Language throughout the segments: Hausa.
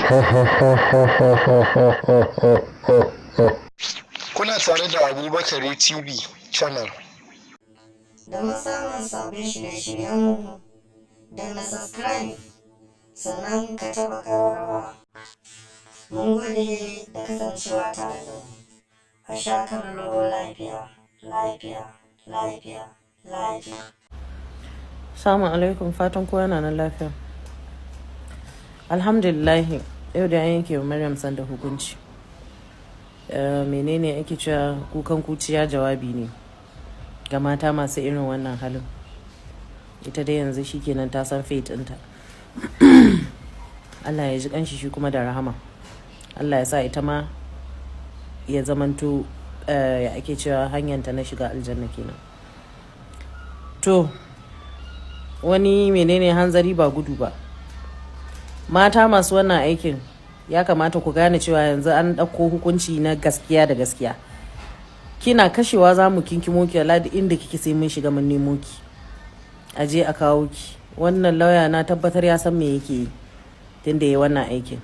Kuna tare da Abubakar TV channel. Don samun sabbin shirye-shiryenmu da na subscribe sannan ka taɓa ƙararrawa. Mun gode da kasancewa tare da mu. A sha kallo lafiya, lafiya, lafiya, lafiya. Assalamu alaikum, fatan kowa na nan lafiya. Alhamdulillahi, yau da an yanke wa Maryam Sanda hukunci. Menene ake cewa kukan kuciya jawabi ne ga mata masu irin wannan halin. Ita dai yanzu shikenan ta san fate ɗinta. Allah ya ji kanshi shi kuma da rahama. Allah ya sa ita ma ya zamanto ya ake cewa hanyarta na shiga aljanna kenan. To wani menene hanzari ba gudu ba. Mata masu wannan aikin ya kamata ku gane cewa yanzu an ɗauko hukunci na gaskiya da gaskiya. Kina kashewa za mu kinkimo ki da inda kike sai mun shiga mun nemo ki. Aje a kawo ki. Wannan lauya na tabbatar ya san me yake yi tunda yayi wannan aikin.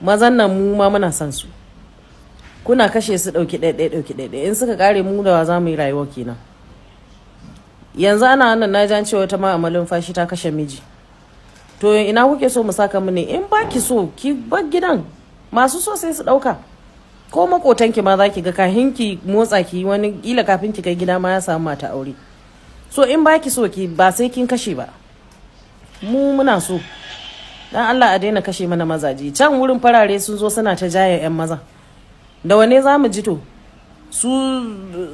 Mazan nan mu ma muna son su. Kuna kashe su ɗauki ɗaiɗai in suka kare mu da za mu yi rayuwa kenan. Yanzu ana wannan na jan cewa ta ma amalin fashi ta kashe miji. To ina kuke so mu saka mu ne? In ba ki so ki bar gidan, masu so sai su dauka. Ko makotanki ma za ki ga kahin ki motsa ki wani kila kafin ki kai gida ma ya samu mata aure. So in ba ki so ki ba sai kin kashe ba. Mu muna so. Dan Allah a daina kashe mana mazaje. Can wurin farare sun zo suna ta jaya yan maza. Da wane za mu ji to? Su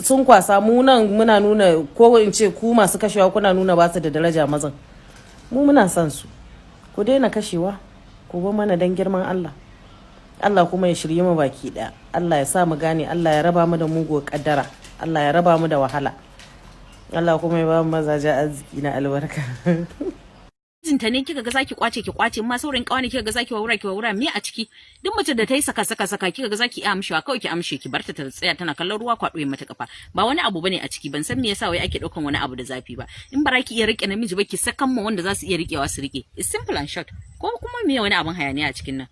sun kwasa mu nan muna nuna ko in ce ku masu kashewa kuna nuna ba su da daraja mazan. Mu muna son su. Ku daina kashewa, ku bar mana dan girman Allah. Allah kuma ya shirye mu baki daya. Allah ya sa mu gane, Allah ya raba mu da muguwar kaddara, Allah ya raba mu da wahala. Allah kuma ya ba mu mazaje arziki na albarka. Jinta ne kika ga zaki kwace ki kwace, ma saurin kawa ne kika ga zaki wawura ki wawura, me a ciki? Duk mace da ta yi saka kika ga zaki iya amshewa, kawai ki amshe ki barta ta tsaya tana kallon ruwa kwado ya mata kafa. Ba wani abu bane a ciki, ban san me yasa wai ake daukan wani abu da zafi ba. In bara ki iya rike namiji ba ki sakan mu wanda za su iya rikewa su rike. It's simple and short. Ko kuma me wani abun hayaniya a cikin nan?